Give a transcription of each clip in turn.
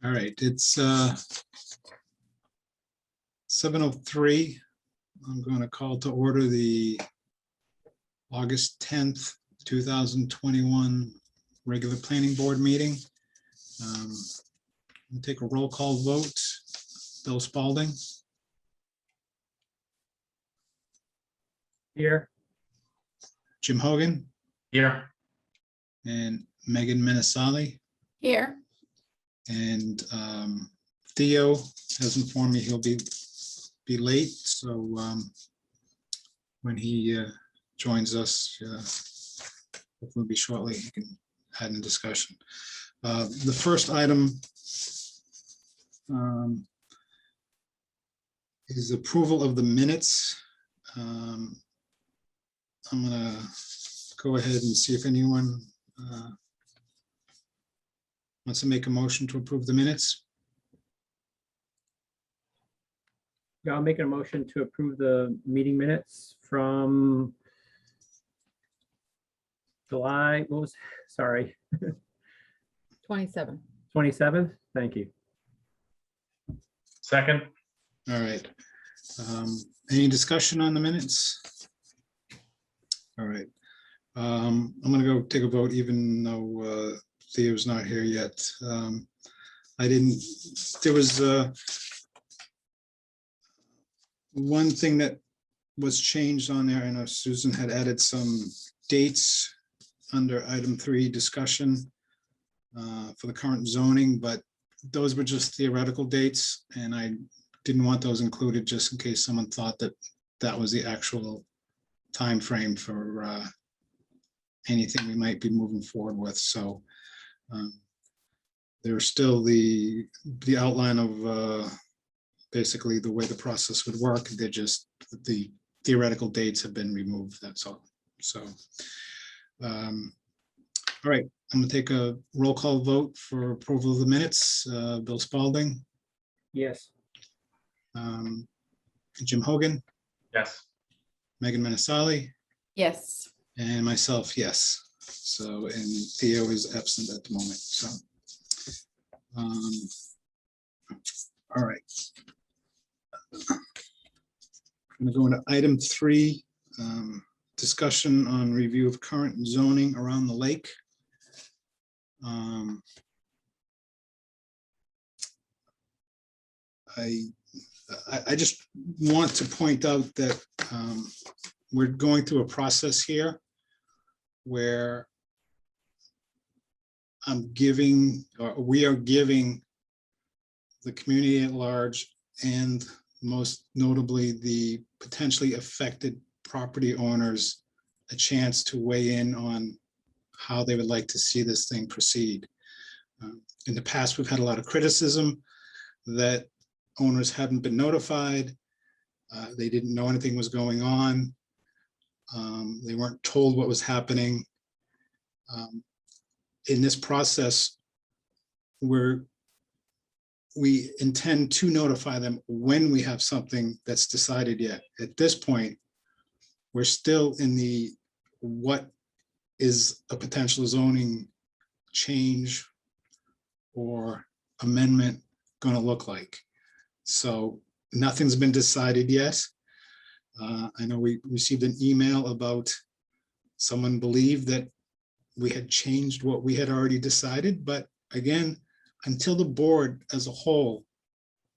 All right, it's 7:03. I'm going to call to order the August 10th, 2021 regular planning board meeting. We'll take a roll call vote. Bill Spalding. Here. Jim Hogan. Here. And Megan Menesali. Here. And Theo has informed me he'll be late, so when he joins us, hopefully be shortly, he can add in discussion. The first item is approval of the minutes. I'm gonna go ahead and see if anyone wants to make a motion to approve the minutes. Yeah, I'll make a motion to approve the meeting minutes from July, sorry, 27. 27th. Thank you. Second. All right. Any discussion on the minutes? All right. I'm gonna go take a vote even though Theo's not here yet. There was one thing that was changed on there. I know Susan had added some dates under item 3 discussion for the current zoning, but those were just theoretical dates, and I didn't want those included just in case someone thought that that was the actual time frame for anything we might be moving forward with. So there's still the outline of basically the way the process would work. They're just the theoretical dates have been removed. That's all. So all right, I'm gonna take a roll call vote for approval of the minutes. Bill Spalding. Yes. Jim Hogan. Yes. Megan Menesali. Yes. And myself, yes. So, and Theo is absent at the moment, so. All right. I'm gonna go into item 3, discussion on review of current zoning around the lake. I just want to point out that we're going through a process here where we are giving the community at large, and most notably the potentially affected property owners, a chance to weigh in on how they would like to see this thing proceed. In the past, we've had a lot of criticism that owners hadn't been notified. They didn't know anything was going on. They weren't told what was happening. In this process, we intend to notify them when we have something that's decided yet. At this point, we're still in the what is a potential zoning change or amendment going to look like. So nothing's been decided yet. I know we received an email about someone believed that we had changed what we had already decided, but again, until the board as a whole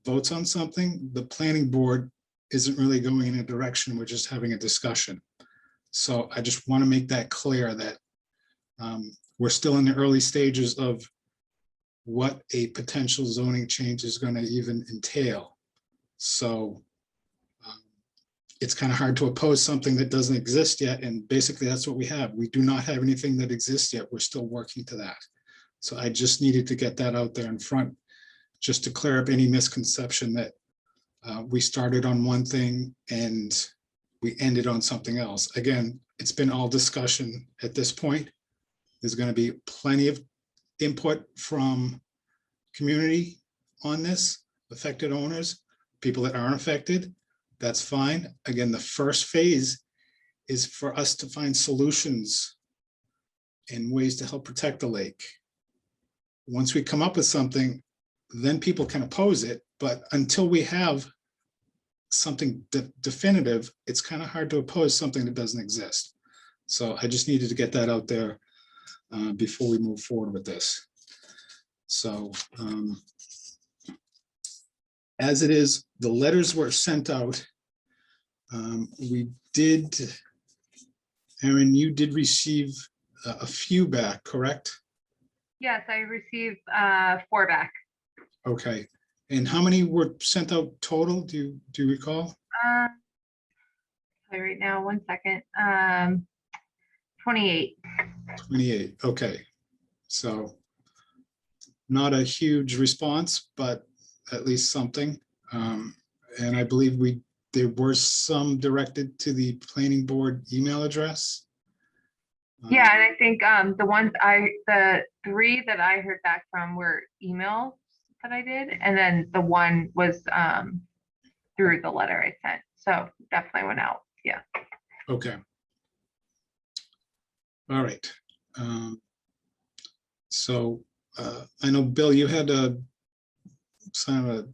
votes on something, the planning board isn't really going in a direction. We're just having a discussion. So I just want to make that clear that we're still in the early stages of what a potential zoning change is going to even entail. So it's kind of hard to oppose something that doesn't exist yet. And basically that's what we have. We do not have anything that exists yet. We're still working to that. So I just needed to get that out there in front, just to clear up any misconception that we started on one thing and we ended on something else. Again, it's been all discussion at this point. There's going to be plenty of input from community on this, affected owners, people that aren't affected. That's fine. Again, the first phase is for us to find solutions and ways to help protect the lake. Once we come up with something, then people can oppose it. But until we have something definitive, it's kind of hard to oppose something that doesn't exist. So I just needed to get that out there before we move forward with this. So as it is, the letters were sent out. We did, Aaron, you did receive a few back, correct? Yes, I received 4 back. Okay. And how many were sent out total? Do you recall? Right now, 1 second. 28. 28. Okay. So not a huge response, but at least something. And I believe there were some directed to the planning board email address. Yeah, and I think the 3 that I heard back from were emails that I did, and then the 1 was through the letter I sent. So definitely went out. Yeah. Okay. All right. So I know, Bill, you had a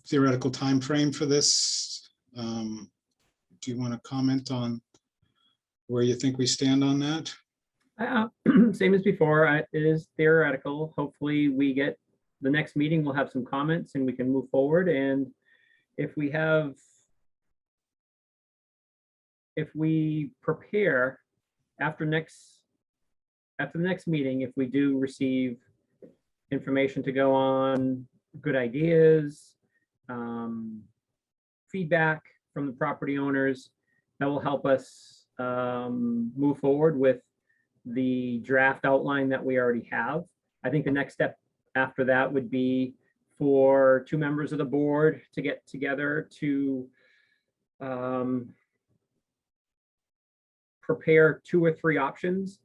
theoretical time frame for this. Do you want to comment on where you think we stand on that? Same as before, it is theoretical. Hopefully we get the next meeting, we'll have some comments and we can move forward. And if we prepare after the next meeting, if we do receive information to go on, good ideas, feedback from the property owners, that will help us move forward with the draft outline that we already have. I think the next step after that would be for 2 members of the board to get together to prepare 2 or 3 options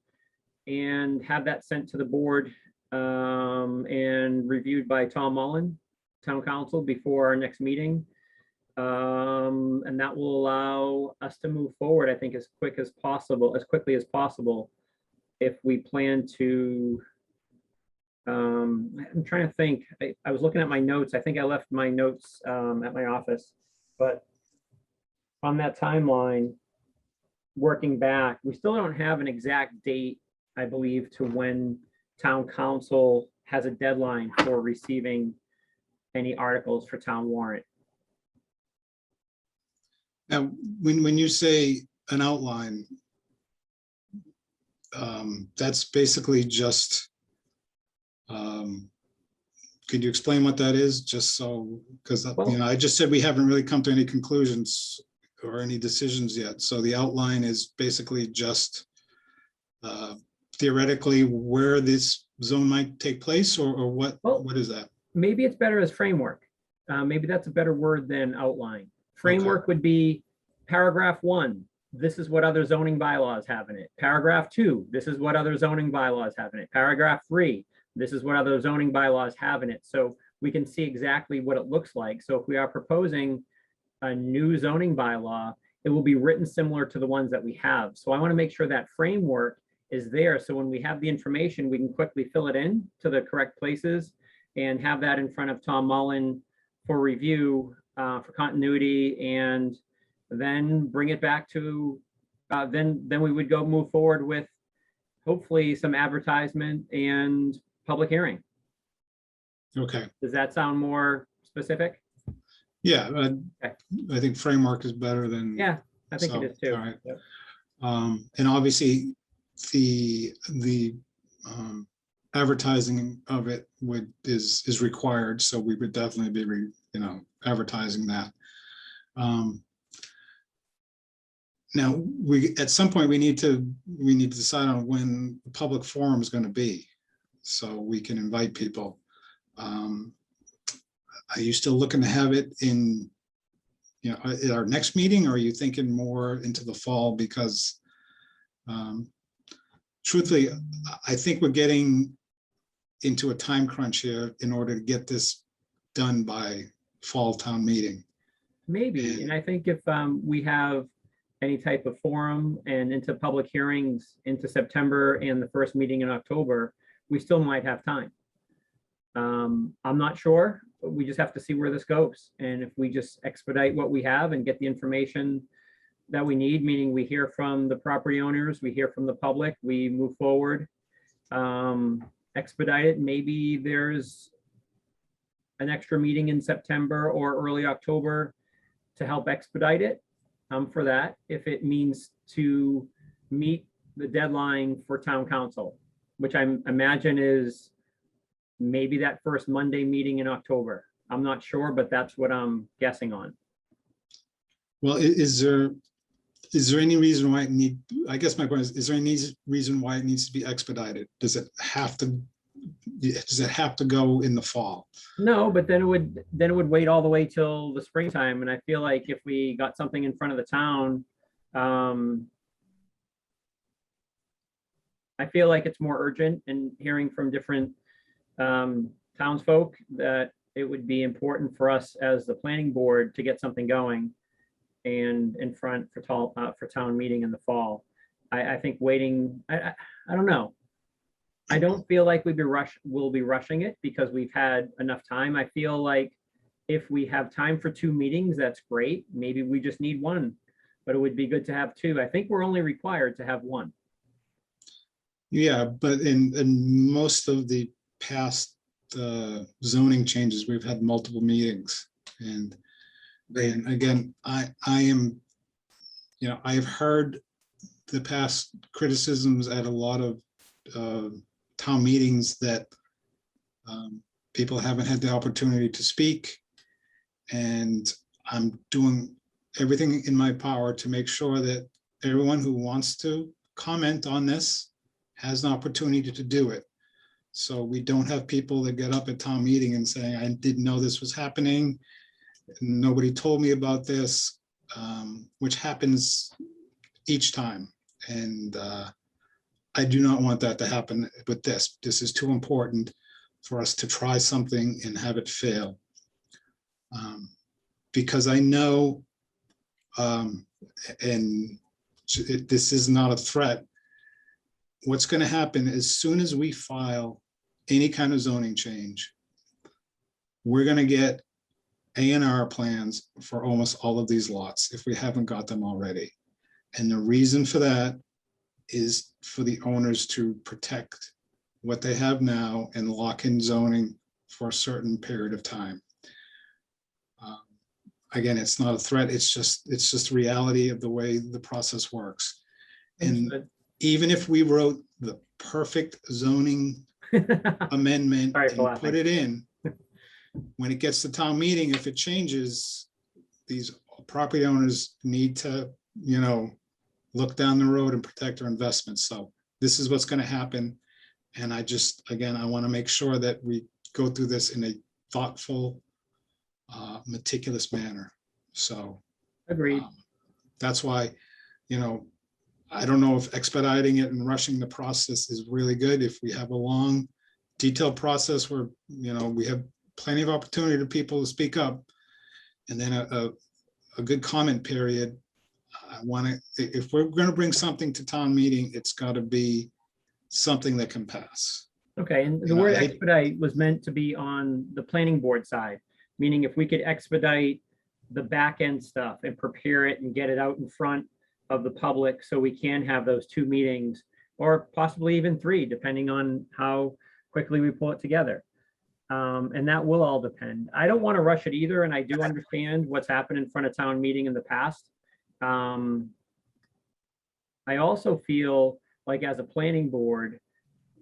and have that sent to the board and reviewed by Tom Mullen, town council, before our next meeting. And that will allow us to move forward, I think, as quickly as possible, if we plan to. I'm trying to think. I was looking at my notes. I think I left my notes at my office, but on that timeline, working back, we still don't have an exact date, I believe, to when town council has a deadline for receiving any articles for town warrant. Now, when you say an outline, that's basically just, could you explain what that is? Just so, because I just said we haven't really come to any conclusions or any decisions yet. So the outline is basically just theoretically where this zone might take place, or what? Well, what is that? Maybe it's better as framework. Maybe that's a better word than outline. Framework would be paragraph 1. This is what other zoning bylaws have in it. Paragraph 2, this is what other zoning bylaws have in it. Paragraph 3, this is what other zoning bylaws have in it. So we can see exactly what it looks like. So if we are proposing a new zoning bylaw, it will be written similar to the ones that we have. So I want to make sure that framework is there. So when we have the information, we can quickly fill it in to the correct places and have that in front of Tom Mullen for review, for continuity, and then bring it back to, then we would go move forward with hopefully some advertisement and public hearing. Okay. Does that sound more specific? Yeah, Okay. I think framework is better than. Yeah, I think So, it is too. all right. Yep. And obviously the advertising of it is required, so we would definitely be advertising that. Now at some point we need to decide on when the public forum is going to be, so we can invite people. Are you still looking to have it in at our next meeting, or are you thinking more into the fall? Because truthfully, I think we're getting into a time crunch here in order to get this done by fall town meeting. Maybe, and I think if we have any type of forum and into public hearings into September and the first meeting in October, we still might have time. I'm not sure. we just have to see where this goes. And if we just expedite what we have and get the information that we need, meaning we hear from the property owners, we hear from the public, we move forward, expedite it. Maybe there's an extra meeting in September or early October to help expedite it. For that, if it means to meet the deadline for town council, which I imagine is maybe that first Monday meeting in October. I'm not sure, but that's what I'm guessing on. Well, is there any reason why I guess my point is there any reason why it needs to be expedited? Does it have to go in the fall? No, but then it would wait all the way till the springtime. And I feel like if we got something in front of the town, I feel like it's more urgent, and hearing from different townsfolk that it would be important for us as the planning board to get something going and in front for town meeting in the fall. I think waiting, I don't know. I don't feel like we'll be rushing it because we've had enough time. I feel like if we have time for 2 meetings, that's great. Maybe we just need 1, but it would be good to have 2. I think we're only required to have 1. Yeah, but in most of the past zoning changes, we've had multiple meetings. And again, I am, I have heard the past criticisms at a lot of town meetings that people haven't had the opportunity to speak. And I'm doing everything in my power to make sure that everyone who wants to comment on this has an opportunity to do it. So we don't have people that get up at town meeting and saying, I didn't know this was happening. Nobody told me about this, which happens each time. And I do not want that to happen with this. This is too important for us to try something and have it fail. Because I know, this is not a threat, what's going to happen as soon as we file any kind of zoning change, we're going to get A&R plans for almost all of these lots if we haven't got them already. And the reason for that is for the owners to protect what they have now and lock in zoning for a certain period of time. Again, it's not a threat. It's just reality of the way the process works. And even if we wrote the perfect zoning amendment and put it in, when it gets to town meeting, if it changes, these property owners need to, look down the road and protect their investments. So this is what's going to happen. And I want to make sure that we go through this in a thoughtful, meticulous manner. So agreed. That's why, I don't know if expediting it and rushing the process is really good. If we have a long, detailed process where, we have plenty of opportunity for people to speak up, and then a good comment period. If we're going to bring something to town meeting, it's got to be something that can pass. Okay, and the word expedite was meant to be on the planning board side, meaning if we could expedite the back end stuff and prepare it and get it out in front of the public so we can have those 2 meetings, or possibly even 3, depending on how quickly we pull it together. And that will all depend. I don't want to rush it either, and I do understand what's happened in front of town meeting in the past. I also feel like as a planning board,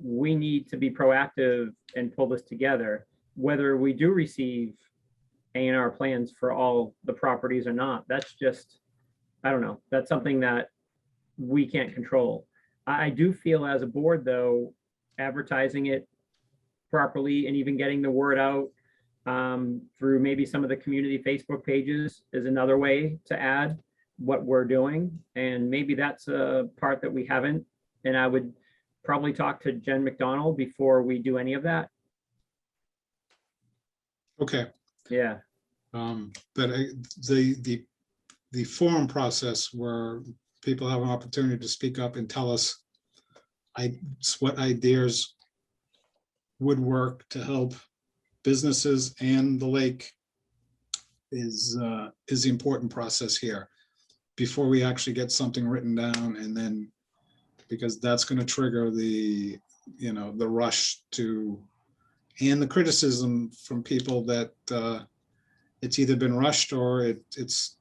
we need to be proactive and pull this together, whether we do receive A&R plans for all the properties or not. That's just, I don't know, that's something that we can't control. I do feel as a board, though, advertising it properly and even getting the word out through maybe some of the community Facebook pages is another way to add what we're doing. And maybe that's a part that we haven't. And I would probably talk to Jen McDonald before we do any of that. Okay. Yeah. But the forum process where people have an opportunity to speak up and tell us what ideas would work to help businesses and the lake is the important process here before we actually get something written down, and then, because that's going to trigger the, you know, the rush to, and the criticism from people that it's either been rushed or it's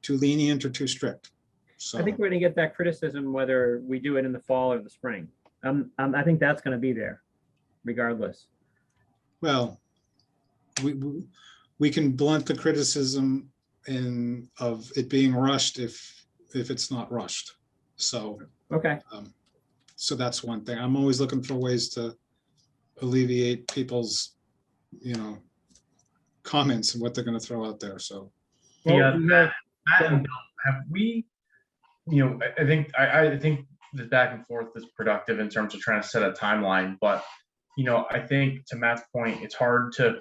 too lenient or too strict. So I think we're gonna get that criticism whether we do it in the fall or the spring. I think that's gonna be there regardless. well, we can blunt the criticism of it being rushed if it's not rushed. So Okay, so that's one thing. I'm always looking for ways to alleviate people's, you know, comments and what they're going to throw out there. So well, Yeah, we have- Matt and Bill, have we, you know, I think the back and forth is productive in terms of trying to set a timeline, but, you know, I think to Matt's point, it's hard to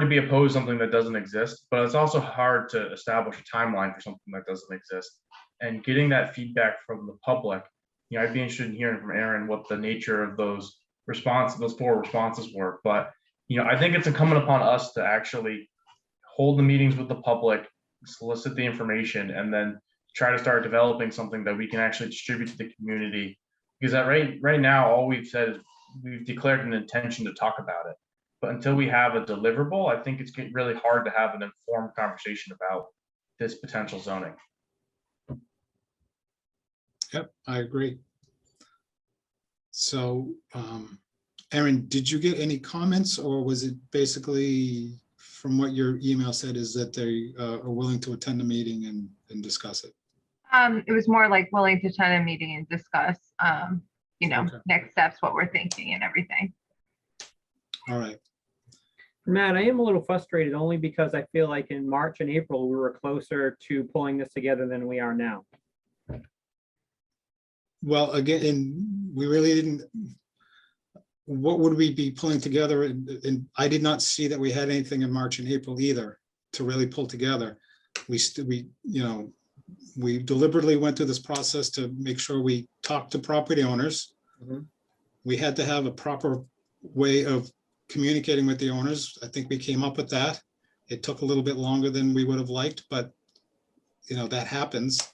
be opposed to something that doesn't exist, but it's also hard to establish a timeline for something that doesn't exist. And getting that feedback from the public, you know, I'd be interested in hearing from Aaron what the nature of those 4 responses were. But, you know, I think it's incumbent upon us to actually hold the meetings with the public, solicit the information, and then try to start developing something that we can actually distribute to the community. Because right now, all we've said is we've declared an intention to talk about it. But until we have a deliverable, I think it's getting really hard to have an informed conversation about this potential zoning. yep, I agree. So Aaron, did you get any comments, or was it basically from what your email said is that they are willing to attend the meeting and discuss it? It was more like willing to attend a meeting and discuss, you know, Okay. next steps, what we're thinking and everything. All right. Matt, I am a little frustrated only because I feel like in March and April, we were closer to pulling this together than we are now. Well, again, we really didn't, what would we be pulling together? And I did not see that we had anything in March and April either to really pull together. We, you know, we deliberately went through this process to make sure we talked to property owners. Mhm. We had to have a proper way of communicating with the owners. I think we came up with that. It took a little bit longer than we would have liked, but you know, that happens.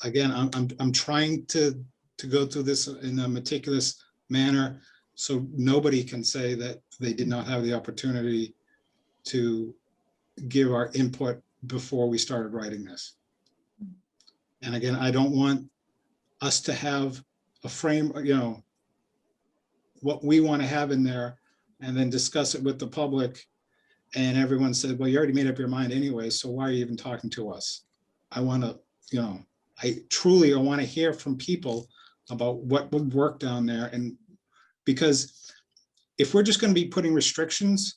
Again, I'm trying to go through this in a meticulous manner so nobody can say that they did not have the opportunity to give our input before we started writing this. And again, I don't want us to have a frame, you know, what we want to have in there and then discuss it with the public. And everyone said, well, you already made up your mind anyway, so why are you even talking to us? I want to, you know, I want to hear from people about what would work down there. And because if we're just going to be putting restrictions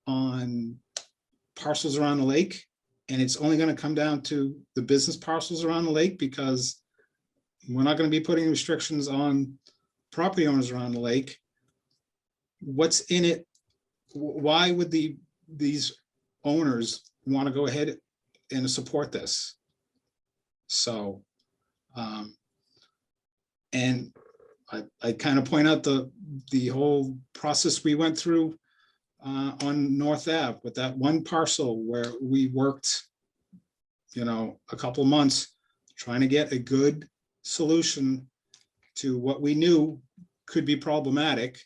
on parcels around the lake, and it's only going to come down to the business parcels around the lake, because we're not going to be putting restrictions on property owners around the lake, what's in it? Why would these owners want to go ahead and support this? So, and I kind of point out the whole process we went through on North Ave with that one parcel where we worked, you know, a couple months trying to get a good solution to what we knew could be problematic.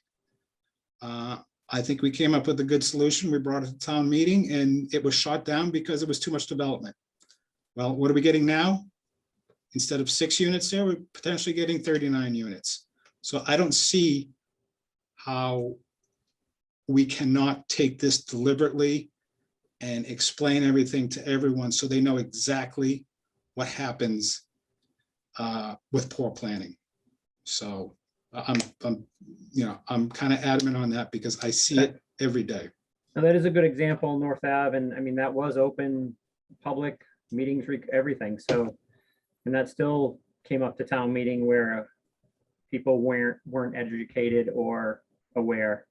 I think we came up with a good solution. We brought it to town meeting and it was shot down because it was too much development. Well, what are we getting now? Instead of 6 units there, we're potentially getting 39 units. So I don't see how we cannot take this deliberately and explain everything to everyone so they know exactly what happens with poor planning. So I'm kind of adamant on that because I see it every day. Now, that is a good example, North Ave, and I mean, that was open, public meetings, everything, so, and that still came up to town meeting where people weren't educated or aware,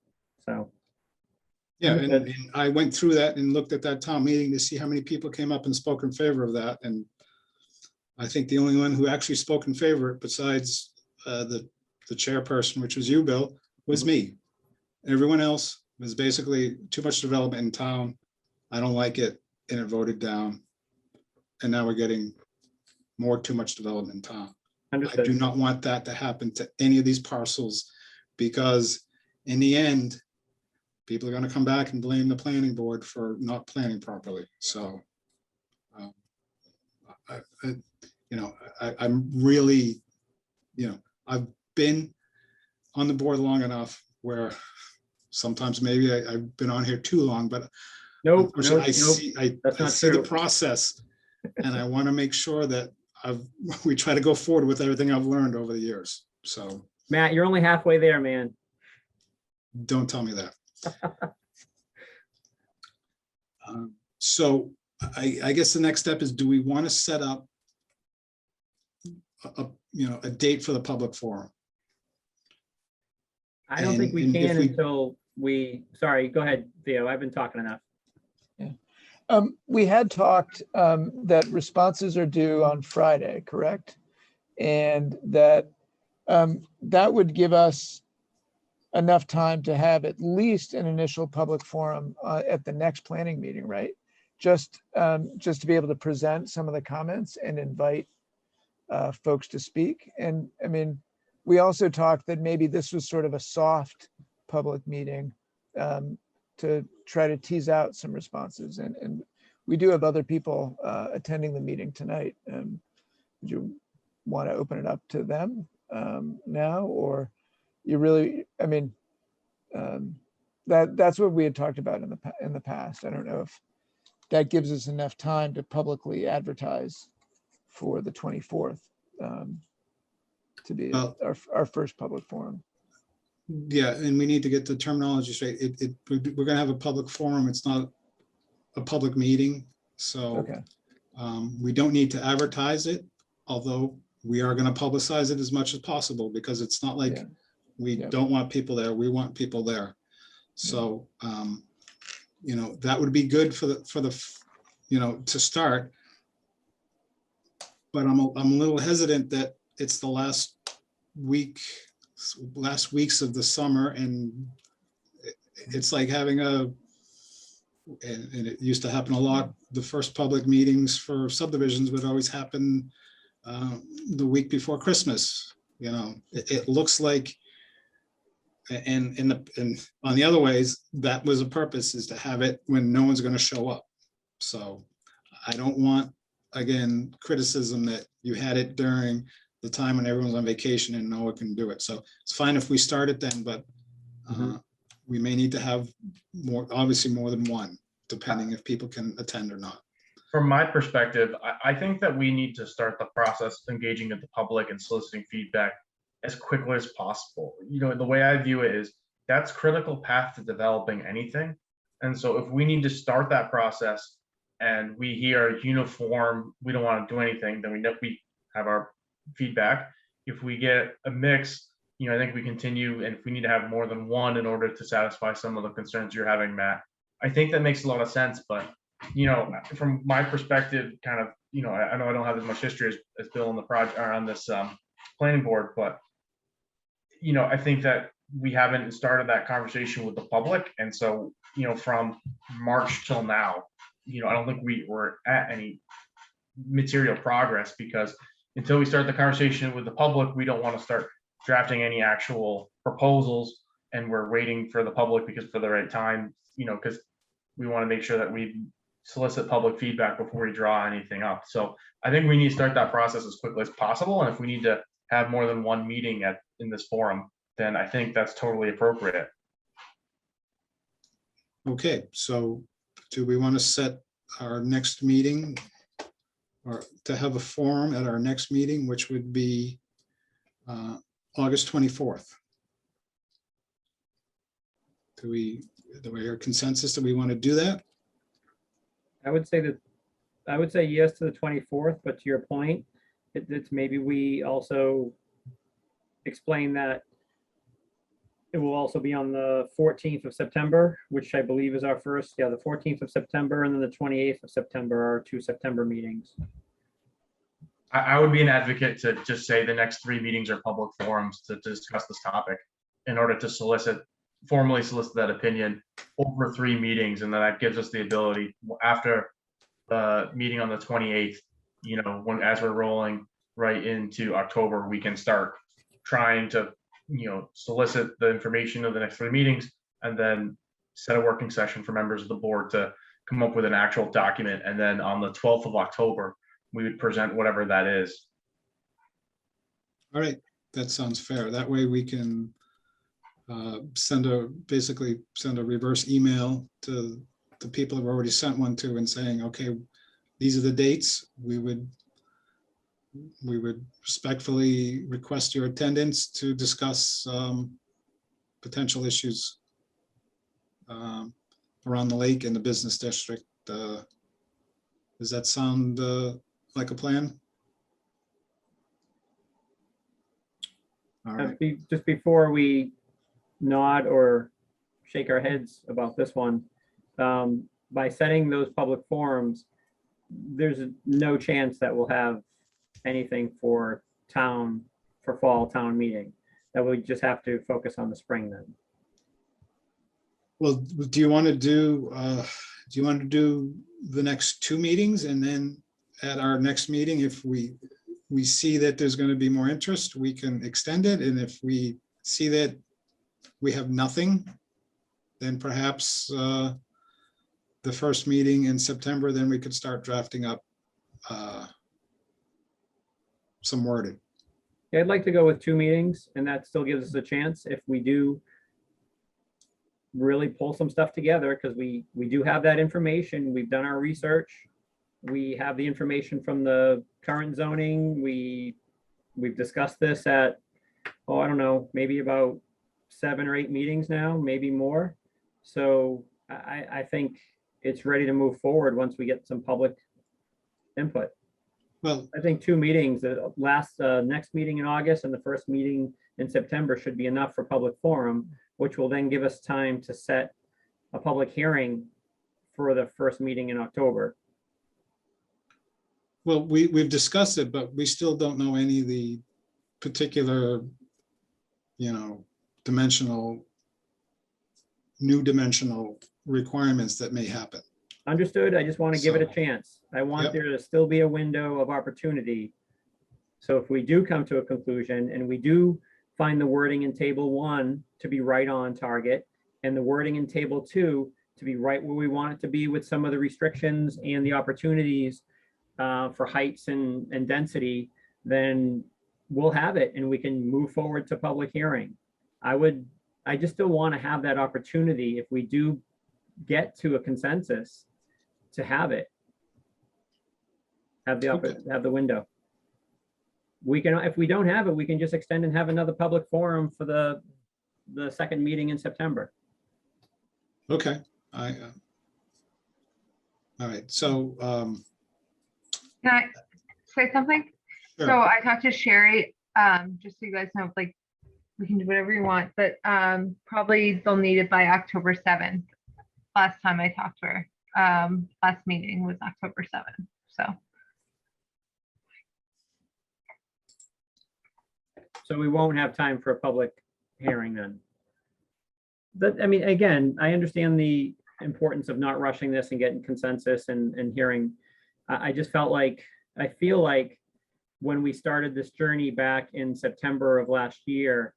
so. Yeah, and Understood. I went through that and looked at that town meeting to see how many people came up and spoke in favor of that, and I think the only one who actually spoke in favor, besides the the chairperson, which was you, Bill, was me. Everyone else was basically too much development in town. I don't like it, and it voted down. And now we're getting more too much development in town. I do Understood. not want that to happen to any of these parcels, because in the end, people are gonna come back and blame the planning board for not planning properly, so. I'm really, I've been on the board long enough where sometimes maybe I've been on here too long, but Nope, unfortunately, nope, that's I not see the true. process, and I want to make sure that we try to go forward with everything I've learned over the years. So Matt, you're only halfway there, man. don't tell me that. So I guess the next step is, do we want to set up a date for the public forum? I don't think we And if can we- until sorry, go ahead, Theo. I've been talking enough. We had talked that responses are due on Friday, correct? And that that would give us enough time to have at least an initial public forum at the next planning meeting, right? Just to be able to present some of the comments and invite folks to speak. And I mean, we also talked that maybe this was sort of a soft public meeting to try to tease out some responses. And we do have other people attending the meeting tonight. Would you want to open it up to them now, or you really, I mean, that's what we had talked about in the past. I don't know if that gives us enough time to publicly advertise for the 24th to be Well- our first public forum. Yeah, and we need to get the terminology straight. We're gonna have a public forum. It's not a public meeting, so Okay, we don't need to advertise it, although we are gonna publicize it as much as possible, because it's not like Yeah. we Yeah. don't want people there. We want people there. So, that would be good for the to start. But I'm a little hesitant that it's the last weeks of the summer, and it's like having and it used to happen a lot. The first public meetings for subdivisions would always happen the week before Christmas. It looks like, and on the other ways, that was a purpose, is to have it when no one's going to show up. So I don't want, again, criticism that you had it during the time when everyone's on vacation and no one can do it. So it's fine if we start it then, but we may need to have obviously more than one, depending if people can attend or not. From my perspective, I think that we need to start the process of engaging with the public and soliciting feedback as quickly as possible. The way I view it is that's critical path to developing anything. And so if we need to start that process and we hear uniform, we don't want to do anything, then we have our feedback. If we get a mix, I think we continue, and if we need to have more than one in order to satisfy some of the concerns you're having, Matt, I think that makes a lot of sense. But from my perspective, kind of, I know I don't have as much history as Bill on the project or on this planning board, but I think that we haven't started that conversation with the public, and so from March till now, I don't think we were at any material progress, because until we start the conversation with the public, we don't want to start drafting any actual proposals, and we're waiting for the public because for the right time, because we want to make sure that we solicit public feedback before we draw anything up. So I think we need to start that process as quickly as possible. And if we need to have more than one meeting in this forum, then I think that's totally appropriate. Okay, so do we want to set our next meeting, or to have a forum at our next meeting, which would be August 24th? Do we hear consensus that we want to do that? I would say yes to the 24th, but to your point, it's maybe we also explain that it will also be on the 14th of September, which I believe is our first, the 14th of September, and then the 28th of September are 2 September meetings. I would be an advocate to just say the next 3 meetings are public forums to discuss this topic in order to formally solicit that opinion over 3 meetings. And then that gives us the ability after the meeting on the 28th, as we're rolling right into October, we can start trying to, solicit the information of the next 3 meetings and then set a working session for members of the board to come up with an actual document. And then on the 12th of October, we would present whatever that is. All right, that sounds fair. That way we can basically send a reverse email to the people who've already sent one to and saying, okay, these are the dates. We would respectfully request your attendance to discuss potential issues around the lake and the business district. Does that sound like a plan? All right. Just before we nod or shake our heads about this one, by setting those public forums, there's no chance that we'll have anything for fall town meeting. That we just have to focus on the spring then. Well, do you want to do the next 2 meetings, and then at our next meeting, if we see that there's going to be more interest, we can extend it, and if we see that we have nothing, then perhaps the first meeting in September, then we could start drafting up some wording. Yeah, I'd like to go with 2 meetings, and that still gives us a chance if we do really pull some stuff together, because we do have that information. We've done our research. We have the information from the current zoning. We've discussed this at, I don't know, maybe about 7 or 8 meetings now, maybe more. So I think it's ready to move forward once we get some public input. Well, I think 2 meetings, the next meeting in August and the first meeting in September should be enough for public forum, which will then give us time to set a public hearing for the first meeting in October. well, we've discussed it, but we still don't know any of the particular, new dimensional requirements that may happen. Understood. I just want to give it a So, chance. I want yep. there to still be a window of opportunity. So if we do come to a conclusion and we do find the wording in table 1 to be right on target, and the wording in table 2 to be right where we want it to be with some of the restrictions and the opportunities for heights and density, then we'll have it and we can move forward to public hearing. I just still want to have that opportunity if we do get to a consensus to have it. Have the window. We can, if we don't have it, we can just extend and have another public forum for the second meeting in September. Okay, all right, so, Can I say something? Sure. So I talked to Sherry, just so you guys know, like, we can do whatever you want, but probably they'll need it by October 7th. Last time I talked to her, last meeting was October 7th, so. So we won't have time for a public hearing then. But I mean, again, I understand the importance of not rushing this and getting consensus and hearing. I just feel like when we started this journey back in September of last year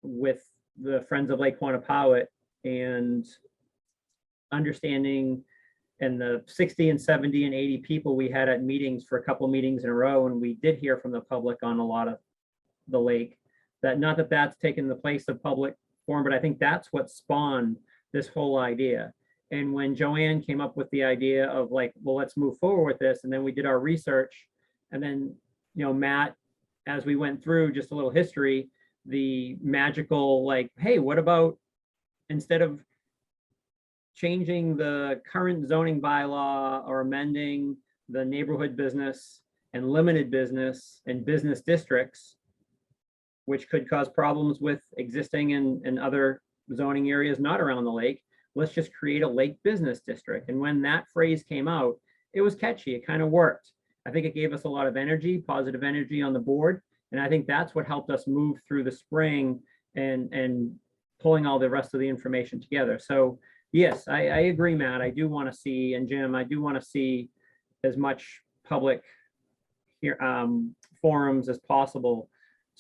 with the Friends of Lake Quantapowhat and understanding, and the 60 and 70 and 80 people we had at meetings for a couple meetings in a row, and we did hear from the public on a lot of the lake, that not that that's taken the place of public forum, but I think that's what spawned this whole idea. And when Joanne came up with the idea of like, well, let's move forward with this, and then we did our research, and then, Matt, as we went through just a little history, the magical, like, hey, what about instead of changing the current zoning bylaw or amending the neighborhood business and limited business and business districts, which could cause problems with existing and other zoning areas not around the lake, let's just create a lake business district. And when that phrase came out, it was catchy, it kind of worked. I think it gave us a lot of energy, positive energy on the board. And I think that's what helped us move through the spring and pulling all the rest of the information together. So yes, I agree, Matt. I do want to see, and Jim, I do want to see as much public here forums as possible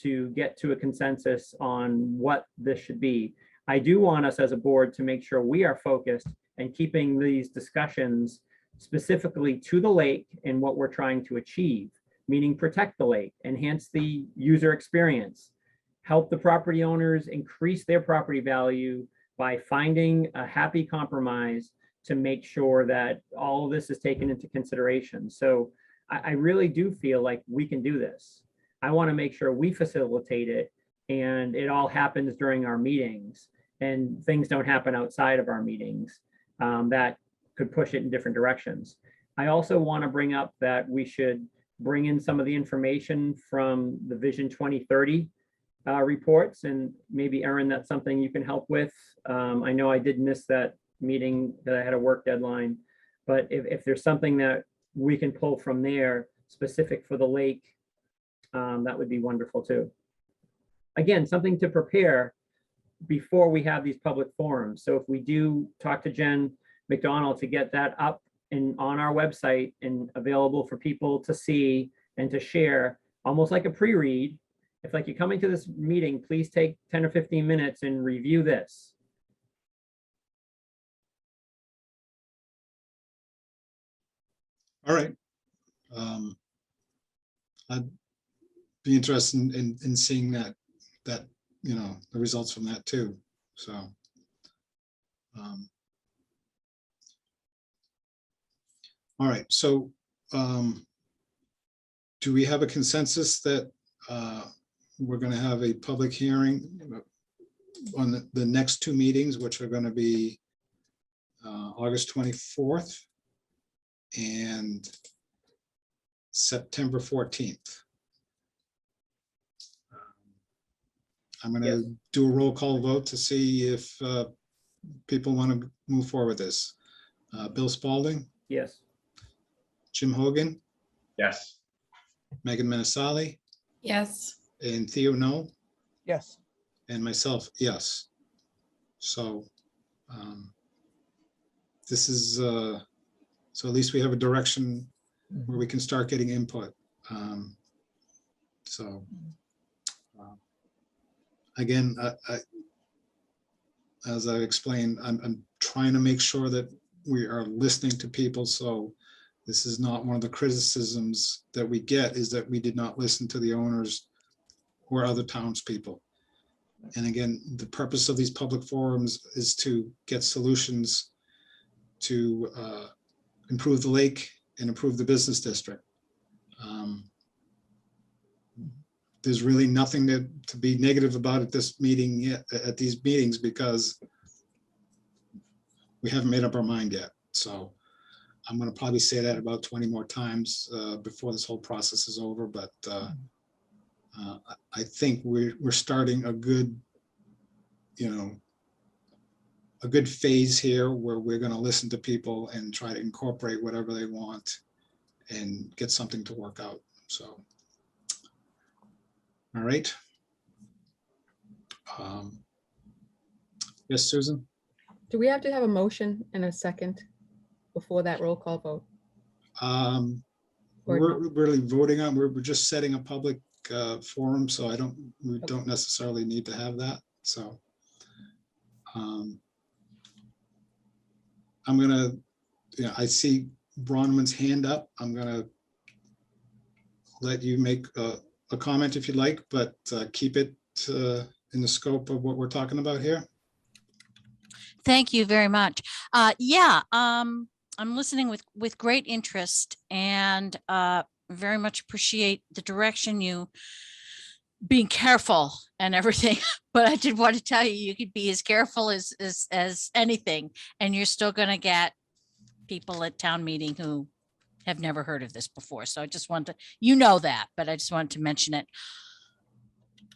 to get to a consensus on what this should be. I do want us as a board to make sure we are focused and keeping these discussions specifically to the lake and what we're trying to achieve, meaning protect the lake, enhance the user experience, help the property owners increase their property value by finding a happy compromise to make sure that all of this is taken into consideration. So I really do feel like we can do this. I want to make sure we facilitate it and it all happens during our meetings and things don't happen outside of our meetings that could push it in different directions. I also want to bring up that we should bring in some of the information from the Vision 2030 reports, and maybe Erin, that's something you can help with. I know I did miss that meeting that I had a work deadline, but if there's something that we can pull from there specific for the lake, that would be wonderful too. Again, something to prepare before we have these public forums. So if we do talk to Jen McDonald to get that up and on our website and available for people to see and to share, almost like a pre-read. If like you're coming to this meeting, please take 10 or 15 minutes and review this. All right. I'd be interested in seeing that, you know, the results from that too. So, all right. So, do we have a consensus that we're going to have a public hearing on the next two meetings, which are going to be August 24th and September 14th? I'm going to do a roll call vote to see if people want to move forward with this. Bill Spalding, Yes. Jim Hogan, Yes. Megan Menasali, Yes. and Theo No, Yes. and myself, yes. So this is, so at least we have a direction where we can start getting input. Again, as I explained, I'm trying to make sure that we are listening to people. So this is not one of the criticisms that we get, is that we did not listen to the owners or other townspeople. And again, the purpose of these public forums is to get solutions to improve the lake and improve the business district. There's really nothing to be negative about at this meeting yet, at these meetings, because we haven't made up our mind yet. So I'm going to probably say that about 20 more times before this whole process is over. But I think we're starting a good, you know, a good phase here where we're going to listen to people and try to incorporate whatever they want and get something to work out. So, all right. Yes, Susan? Do we have to have a motion and a second before that roll call vote? Or We're no? really voting on, we're just setting a public forum, so we don't necessarily need to have that. So I'm gonna, I see Bronwyn's hand up. I'm gonna let you make a comment if you'd like, but keep it in the scope of what we're talking about here. Thank you very much. I'm listening with great interest and very much appreciate the direction you being careful and everything. But I did want to tell you, you could be as careful as anything, and you're still going to get people at town meeting who have never heard of this before. So I just wanted to, you know that, but I just wanted to mention it.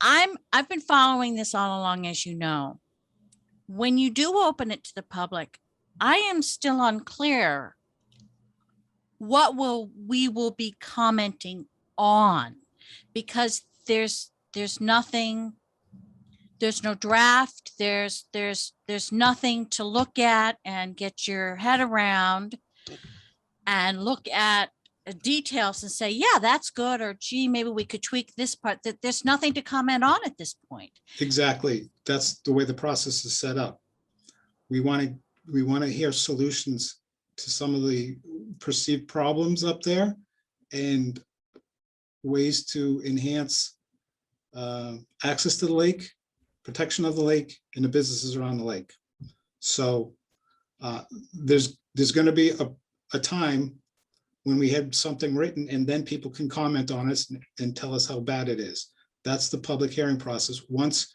I've been following this all along, as you know. When you do open it to the public, I am still unclear we will be commenting on, because there's nothing, there's no draft, there's nothing to look at and get your head around and look at details and say, yeah, that's good, or gee, maybe we could tweak this part. That there's nothing to comment on at this point. Exactly. That's the way the process is set up. We want to hear solutions to some of the perceived problems up there and ways to enhance access to the lake, protection of the lake, and the businesses around the lake. So there's going to be a time when we have something written, and then people can comment on us and tell us how bad it is. That's the public hearing process once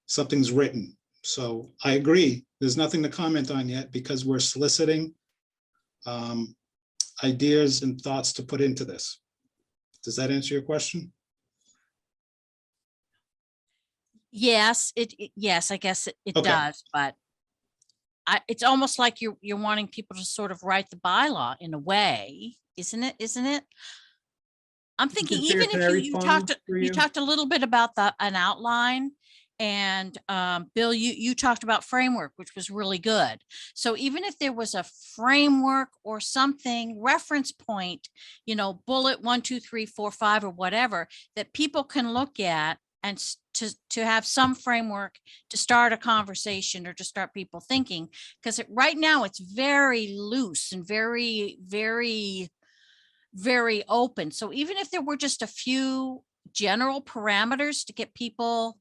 something's written. So I agree, there's nothing to comment on yet because we're soliciting ideas and thoughts to put into this. Does that answer your question? Yes, yes, I guess it Okay. does, but it's almost like you're wanting people to sort of write the bylaw in a way, isn't it? I'm thinking, Mr. Chair, even can I if you respond talked, through you you? talked a little bit about an outline, and Bill, you talked about framework, which was really good. So even if there was a framework or something, reference point, bullet 1, 2, 3, 4, 5, or whatever, that people can look at and to have some framework to start a conversation or to start people thinking, because right now it's very loose and very, very, very open. So even if there were just a few general parameters to get people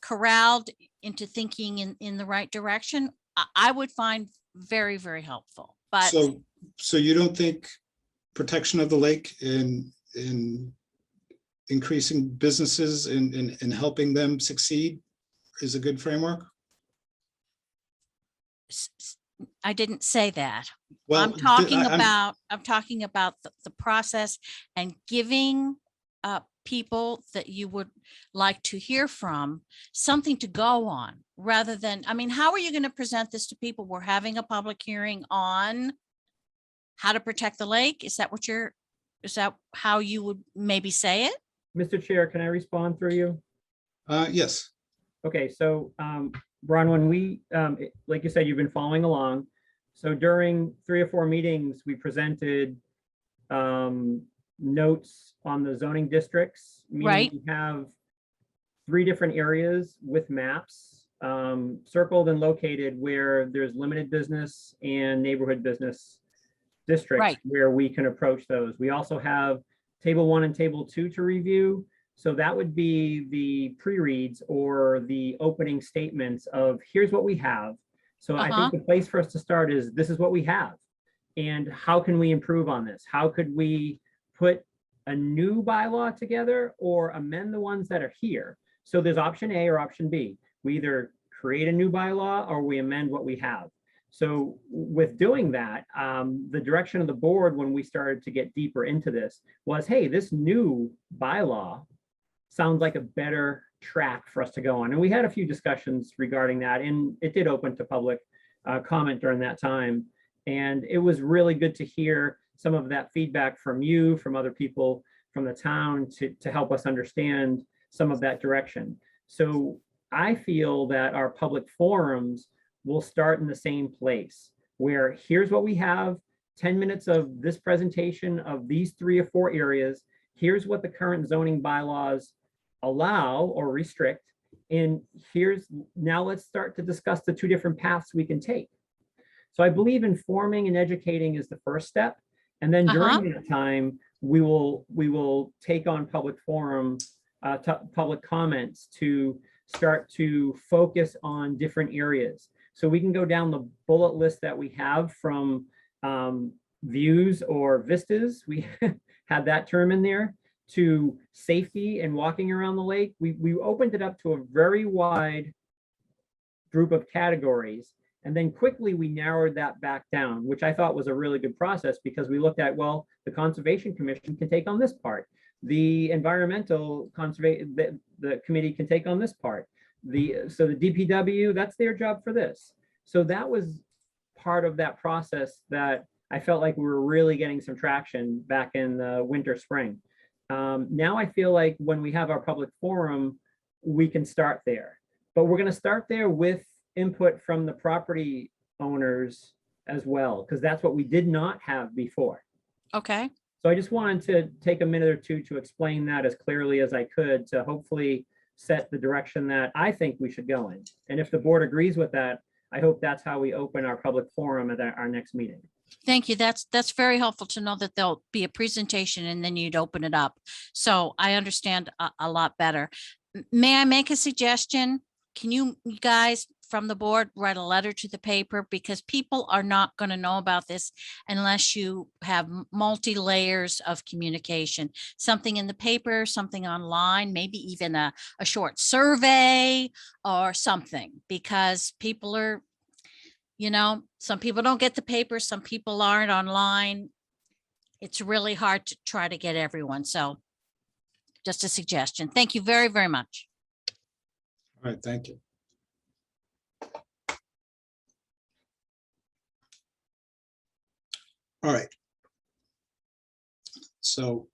corralled into thinking in the right direction, I would find very, very helpful. But so you don't think protection of the lake in increasing businesses and helping them succeed is a good framework? I didn't say that. Well, I'm talking about the process and giving people that you would like to hear from something to go on, rather than, I mean, how are you going to present this to people? We're having a public hearing on how to protect the lake. Is that how you would maybe say it? Mr. Chair, can I respond through you? Yes. Okay, so Ron, when we, like you said, you've been following along. So during 3 or 4 meetings, we presented notes on the zoning districts. Meaning Right. We have 3 different areas with maps circled and located where there's limited business and neighborhood business districts, Right. where we can approach those. We also have table 1 and table 2 to review. So that would be the pre-reads or the opening statements of here's what we have. So I think the place for us to start is this is what we have. And how can we improve on this? How could we put a new bylaw together or amend the ones that are here? So there's option A or option B. We either create a new bylaw or we amend what we have. So with doing that, the direction of the board when we started to get deeper into this was, hey, this new bylaw sounds like a better track for us to go on. And we had a few discussions regarding that, and it did open to public comment during that time. And it was really good to hear some of that feedback from you, from other people from the town to help us understand some of that direction. So I feel that our public forums will start in the same place, where here's what we have, 10 minutes of this presentation of these 3 or 4 areas. Here's what the current zoning bylaws allow or restrict. And now let's start to discuss the 2 different paths we can take. So I believe informing and educating is the first step. And then during that time, we will take on public forum, public comments to start to focus on different areas. So we can go down the bullet list that we have from views or vistas. We had that term in there, to safety and walking around the lake. We opened it up to a very wide group of categories. And then quickly we narrowed that back down, which I thought was a really good process, because we looked at, well, the Conservation Commission can take on this part. The Environmental Conservation, the committee can take on this part. So the DPW, that's their job for this. So that was part of that process that I felt like we were really getting some traction back in the winter, spring. Now I feel like when we have our public forum, we can start there. But we're going to start there with input from the property owners as well, because that's what we did not have before. Okay, So I just wanted to take a minute or two to explain that as clearly as I could to hopefully set the direction that I think we should go in. And if the board agrees with that, I hope that's how we open our public forum at our next meeting. thank you. That's very helpful to know that there'll be a presentation and then you'd open it up. So I understand a lot better. May I make a suggestion? Can you guys from the board write a letter to the paper, because people are not going to know about this unless you have multi-layers of communication, something in the paper, something online, maybe even a short survey or something, because people are, you know, some people don't get the paper, some people aren't online. It's really hard to try to get everyone. So just a suggestion. Thank you very, very much. All right, thank you. All right. So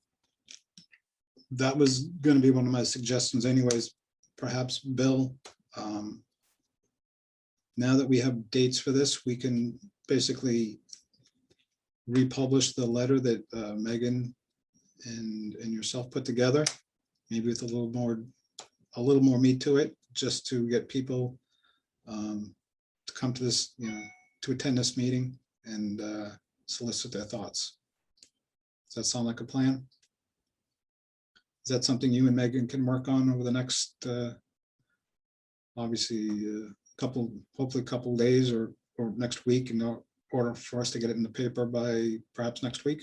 that was going to be one of my suggestions anyways. Perhaps, Bill, now that we have dates for this, we can basically republish the letter that Megan and yourself put together, maybe with a little more meat to it, just to get people to come to this, you know, to attend this meeting and solicit their thoughts. Does that sound like a plan? Is that something you and Megan can work on over the next, obviously, hopefully a couple days or next week, in order for us to get it in the paper by perhaps next week?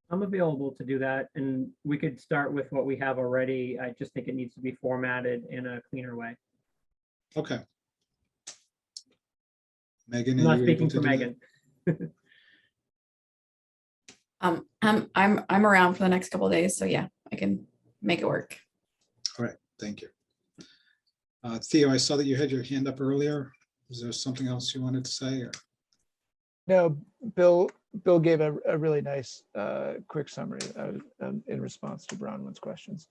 I'm available to do that, and we could start with what we have already. I just think it needs to be formatted in a cleaner way. Okay. Megan, I'm are not you able speaking to for do that? Megan. I'm around for the next couple of days, so yeah, I can make it work. All right, thank you. Theo, I saw that you had your hand up earlier. Is there something else you wanted to say? Or? No, Bill gave a really nice quick summary in response to Bronwyn's questions.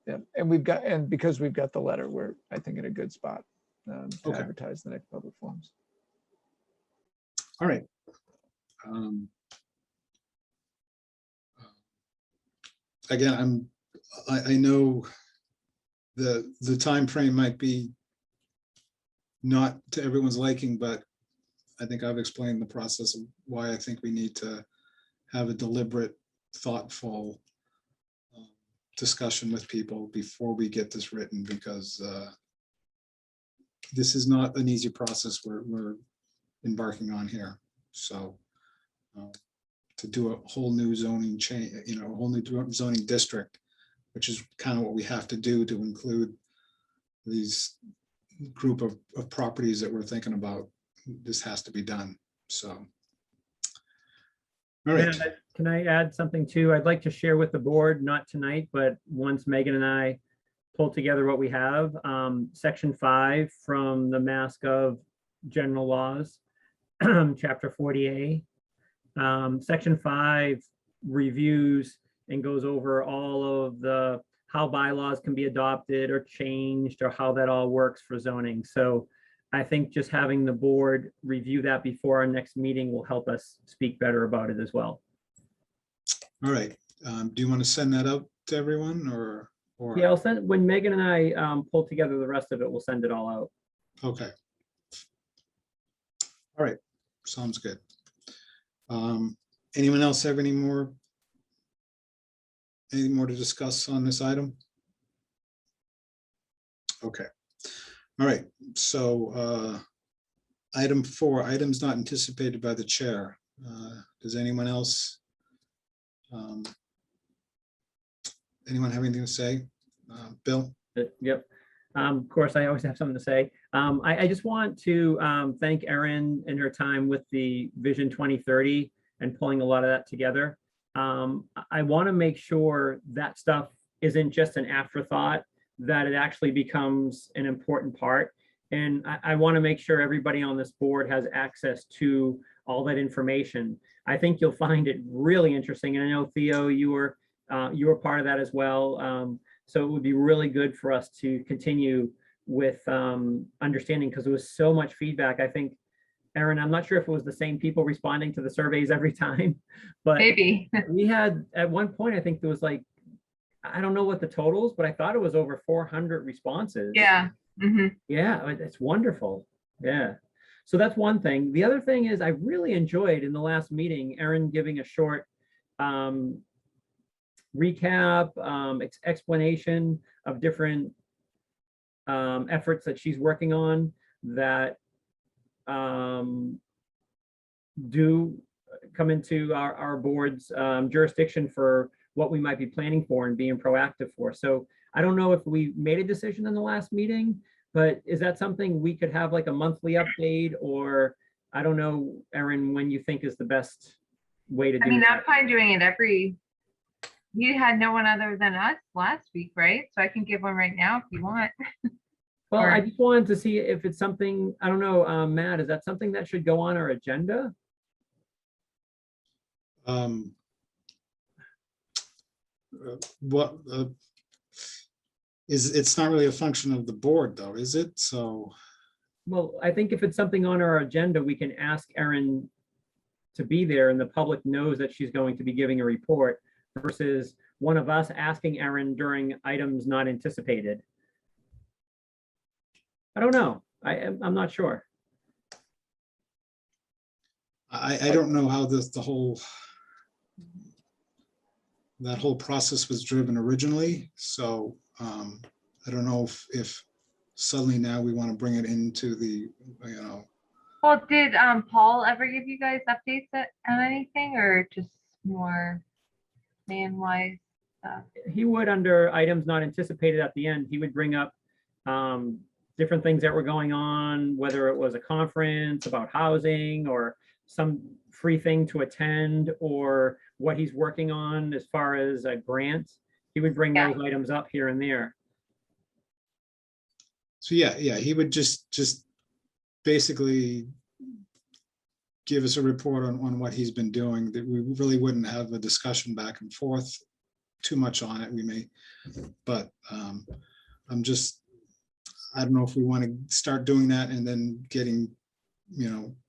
Yeah, and because we've got the letter, we're, I think, in a good spot to Okay. advertise the next public forums. All right. Again, I know the time frame might be not to everyone's liking, but I think I've explained the process of why I think we need to have a deliberate, thoughtful discussion with people before we get this written, because this is not an easy process we're embarking on here. So to do a whole new zoning change, you know, a whole new zoning district, which is kind of what we have to do to include these group of properties that we're thinking about. This has to be done. So, all right. Can I add something too? I'd like to share with the board, not tonight, but once Megan and I pull together what we have, section 5 from the Mass Gov General Laws, chapter 40A. Section 5 reviews and goes over all of the how bylaws can be adopted or changed, or how that all works for zoning. So I think just having the board review that before our next meeting will help us speak better about it as well. All right. Do you want to send that out to everyone, or? Yeah, I'll send, when Megan and I pull together the rest of it, we'll send it all out. Okay. All right. Sounds good. Anyone else have anything more to discuss on this item? Okay. All right. So item 4, items not anticipated by the chair. Does anyone else? Anyone have anything to say? Bill? Yep. Of course, I always have something to say. I just want to thank Erin and her time with the Vision 2030 and pulling a lot of that together. I want to make sure that stuff isn't just an afterthought, that it actually becomes an important part. And I want to make sure everybody on this board has access to all that information. I think you'll find it really interesting. And I know, Theo, you were part of that as well. So it would be really good for us to continue with understanding, because there was so much feedback. I think, Erin, I'm not sure if it was the same people responding to the surveys every time, but Maybe. we had, at one point, I think there was like, I don't know what the totals, but I thought it was over 400 responses. Yeah. Hmm. Yeah, it's wonderful. Yeah. So that's one thing. The other thing is I really enjoyed in the last meeting, Erin giving a short recap, explanation of different efforts that she's working on that do come into our board's jurisdiction for what we might be planning for and being proactive for. So I don't know if we made a decision in the last meeting, but is that something we could have like a monthly update, or I don't know, Erin, when you think is the best way to do I mean, I'm that? fine doing it you had no one other than us last week, right? So I can give one right now if you want. Well, I or- just wanted to see if it's something, I don't know, Matt, is that something that should go on our agenda? What it's not really a function of the board though, is it? So, Well, I think if it's something on our agenda, we can ask Erin to be there and the public knows that she's going to be giving a report versus one of us asking Erin during items not anticipated. I don't know. I'm not sure. I don't know how that whole process was driven originally. So I don't know if suddenly now we want to bring it into the, Well, did Paul ever give you guys updates on anything, or just more man-wise stuff? He would, under items not anticipated at the end, he would bring up different things that were going on, whether it was a conference about housing or some free thing to attend, or what he's working on as far as a grant. He would bring Yeah. those items up here and there. so yeah, he would just basically give us a report on what he's been doing. That we really wouldn't have a discussion back and forth too much on it. We may, but I don't know if we want to start doing that and then getting,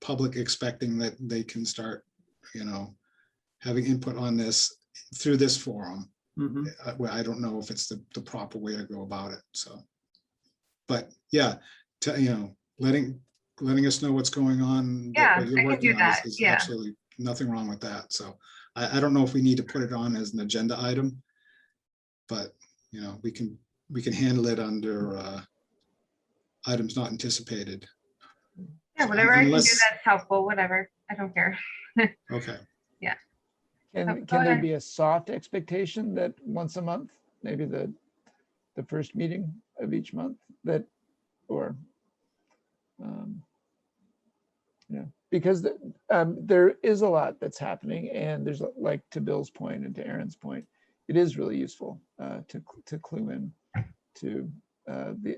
public expecting that they can start, having input on this through this forum. Mhm. Well, I don't know if it's the proper way to go about it. So, but yeah, letting us know what's going on. Yeah, what you're I can working do on that, is yeah. absolutely nothing wrong with that. So I don't know if we need to put it on as an agenda item, but we can handle it under items not anticipated. Yeah, So whatever I can do unless- that's helpful, whatever. I don't care. Okay. Go Can there ahead. be a soft expectation that once a month, maybe the first meeting of each month that, or, because there is a lot that's happening, and there's, like, to Bill's point and to Aaron's point, it is really useful to clue in to the.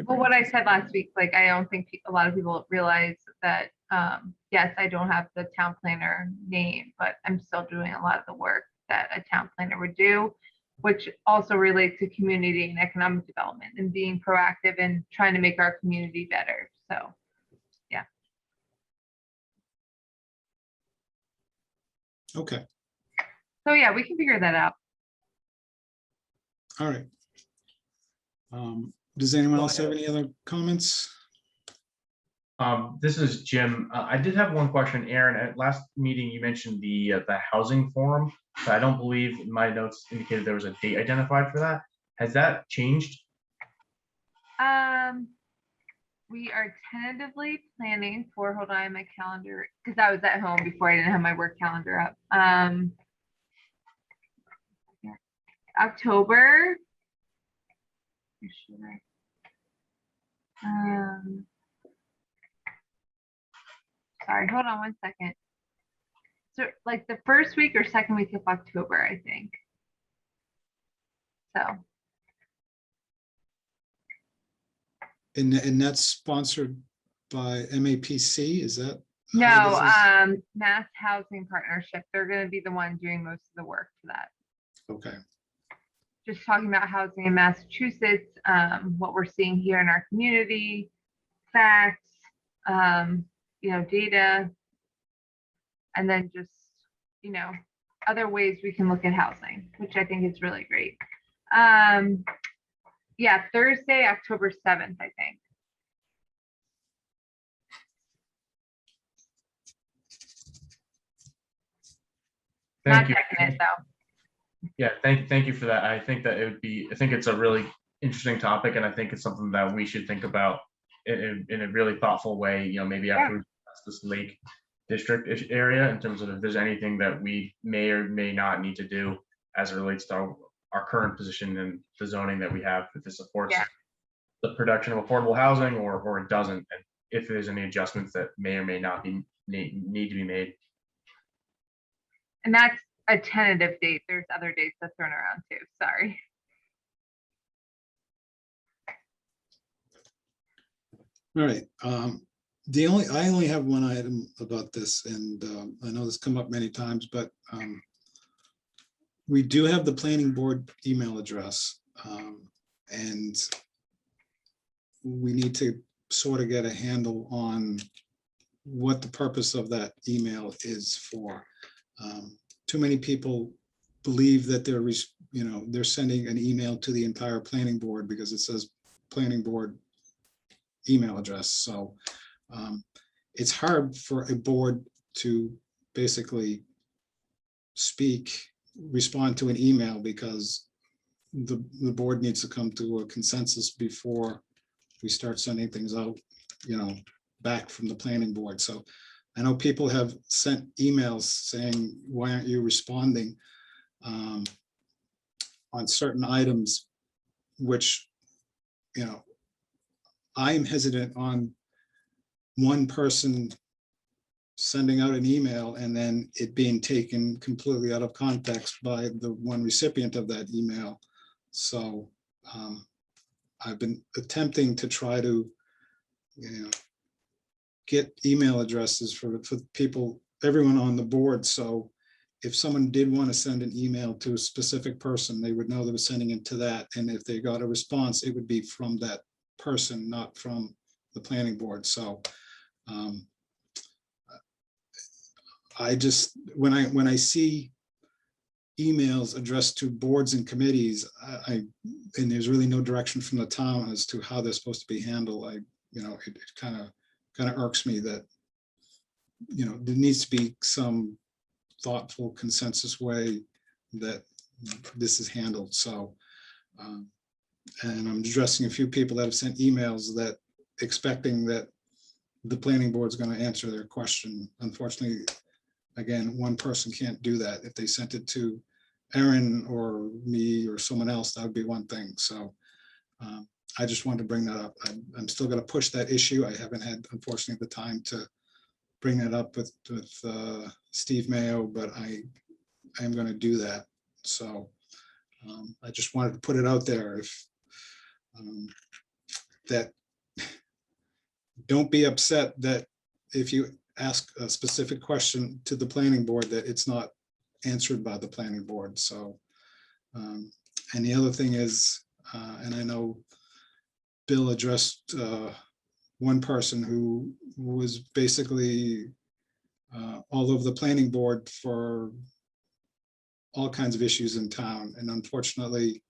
Well, what I said last week, like, I don't think a lot of people realize that, yes, I don't have the town planner name, but I'm still doing a lot of the work that a town planner would do, which also relates to community and economic development and being proactive and trying to make our community better. So, yeah. Okay. So yeah, we can figure that out. All right. Does anyone else have any other comments? This is Jim. I did have one question, Aaron. At last meeting, you mentioned the housing forum, but I don't believe my notes indicated there was a date identified for that. Has that changed? We are tentatively planning for, hold on, I have my calendar, because I was at home before, I didn't have my work calendar up. October. Sorry, hold on one second. So like the first week or second week of October, I think. So. And that's sponsored by MAPC, is that? No, how this Mass Housing Partnership, they're gonna be the one doing most of the work for that. okay, Just talking about housing in Massachusetts, what we're seeing here in our community, facts, data, and then just, other ways we can look at housing, which I think is really great. Yeah, Thursday, October 7th, I think. Not Thank you. checking it though. Yeah, thank you for that. I think that I think it's a really interesting topic, and I think it's something that we should think about in a really thoughtful way, maybe after we discuss this Lake District area, in terms of if there's anything that we may or may not need to do as it relates to our current position and the zoning that we have, if it supports the production of affordable housing or it doesn't, and if there's any adjustments that may or may not be need to be made. And that's a tentative date. There's other dates that's thrown around too. Sorry. all right. I only have one item about this, and I know this come up many times, but we do have the planning board email address, and we need to sort of get a handle on what the purpose of that email is for. Too many people believe that they're sending an email to the entire planning board because it says planning board email address. So it's hard for a board to basically respond to an email, because the board needs to come to a consensus before we start sending things out, back from the planning board. So I know people have sent emails saying, why aren't you responding on certain items, which, I'm hesitant on one person sending out an email and then it being taken completely out of context by the one recipient of that email. So I've been attempting to try to, get email addresses for people, everyone on the board. So if someone did want to send an email to a specific person, they would know they were sending it to that. And if they got a response, it would be from that person, not from the planning board. So I just, when I see emails addressed to boards and committees, and there's really no direction from the town as to how they're supposed to be handled, it kind of irks me that, there needs to be some thoughtful consensus way that this is handled. So, and I'm addressing a few people that have sent emails that expecting that the planning board is going to answer their question. Unfortunately, again, one person can't do that. If they sent it to Erin or me or someone else, that would be one thing. So I just wanted to bring that up. I'm still going to push that issue. I haven't had, unfortunately, the time to bring that up with Steve Mayo, but I am going to do that. So I just wanted to put it out there. If that, don't be upset that if you ask a specific question to the planning board that it's not answered by the planning board. So and the other thing is, and I know Bill addressed one person who was basically all over the planning board for all kinds of issues in town. And unfortunately,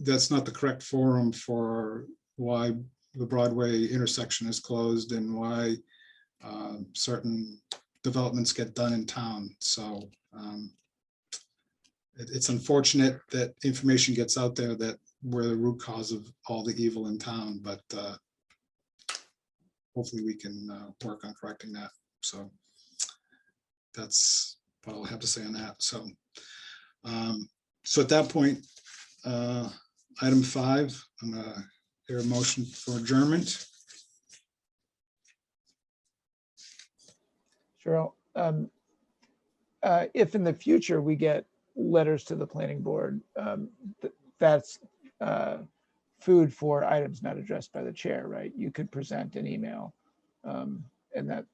that's not the correct forum for why the Broadway intersection is closed and why certain developments get done in town. So it's unfortunate that information gets out there that we're the root cause of all the evil in town, but hopefully we can work on correcting that. So that's what I'll have to say on that. So so at that point, item 5, I'm gonna hear a motion for adjournment. Cheryl, if in the future we get letters to the planning board, that's food for items not addressed by the chair, right? You could present an email, and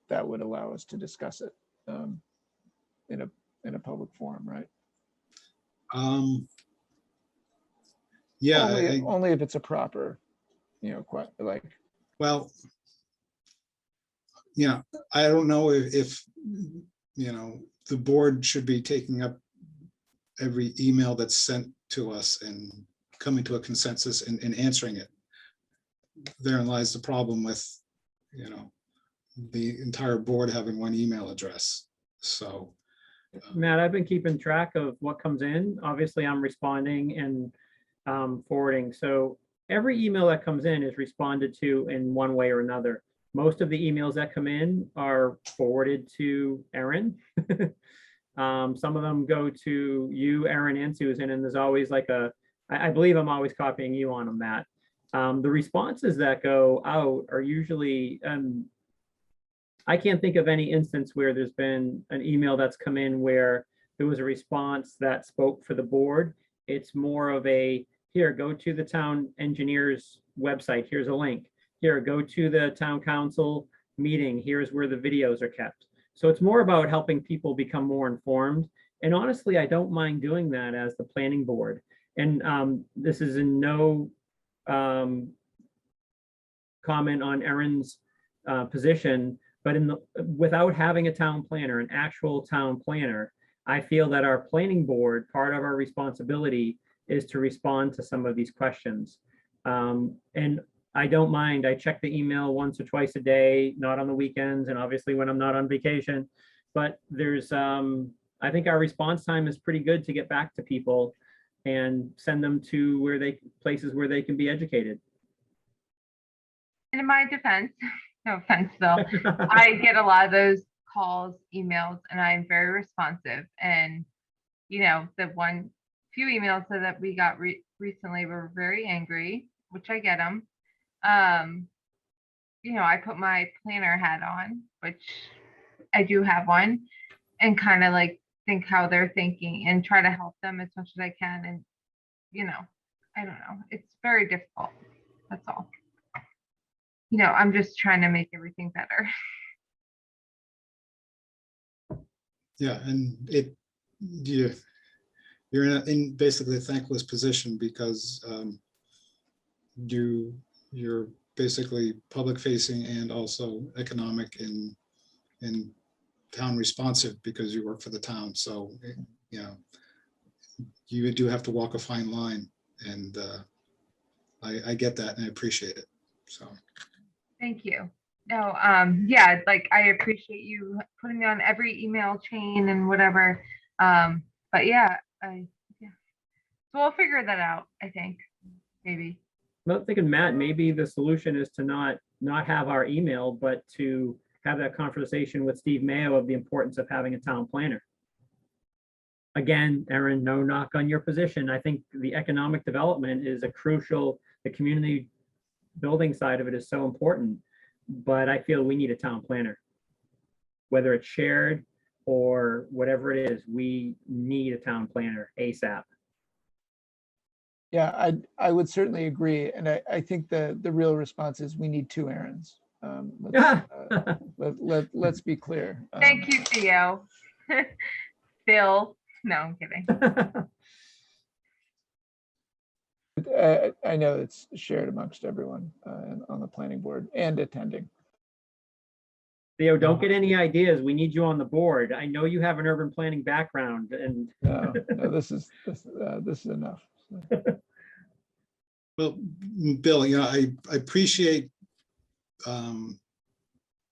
that would allow us to discuss it in a public forum, right? Yeah, Only if it's a proper, quite like. well, I don't know if the board should be taking up every email that's sent to us and coming to a consensus and answering it. Therein lies the problem with, the entire board having one email address. So. Matt, I've been keeping track of what comes in. Obviously, I'm responding and forwarding. So every email that comes in is responded to in one way or another. Most of the emails that come in are forwarded to Erin. Some of them go to you, Erin, and Susan, and there's always like I believe I'm always copying you on them, Matt. The responses that go out are usually, I can't think of any instance where there's been an email that's come in where there was a response that spoke for the board. It's more of a, here, go to the town engineer's website. Here's a link. Here, go to the town council meeting. Here's where the videos are kept. So it's more about helping people become more informed. And honestly, I don't mind doing that as the planning board. And this is in no comment on Erin's position, but without having a town planner, an actual town planner, I feel that our planning board, part of our responsibility is to respond to some of these questions. And I don't mind. I check the email once or twice a day, not on the weekends, and obviously when I'm not on vacation. But there's, I think our response time is pretty good to get back to people and send them to places where they can be educated. And in my defense, no offense, Bill, I get a lot of those calls, emails, and I'm very responsive. And the few emails that we got recently were very angry, which I get them. I put my planner hat on, which I do have one, and kind of like think how they're thinking and try to help them as much as I can. And, I don't know, it's very difficult. That's all. I'm just trying to make everything better. Yeah, and you're in basically a thankless position because you're basically public facing and also economic and town responsive because you work for the town. So, you do have to walk a fine line, and I get that and I appreciate it. So. Thank you. No, yeah, like I appreciate you putting me on every email chain and whatever. But yeah, so we'll figure that out, I think, maybe. I'm thinking, Matt, maybe the solution is to not have our email, but to have that conversation with Steve Mayo of the importance of having a town planner. Again, Erin, no knock on your position. I think the economic development is the community building side of it is so important, but I feel we need a town planner. Whether it's shared or whatever it is, we need a town planner ASAP. Yeah, I would certainly agree. And I think the real response is we need two Erins. Let's be clear. Thank you, Theo. Bill. No, I'm kidding. I know it's shared amongst everyone on the planning board and attending. Theo, don't get any ideas. We need you on the board. I know you have an urban planning background, and no, this is enough. Well, Bill, I appreciate that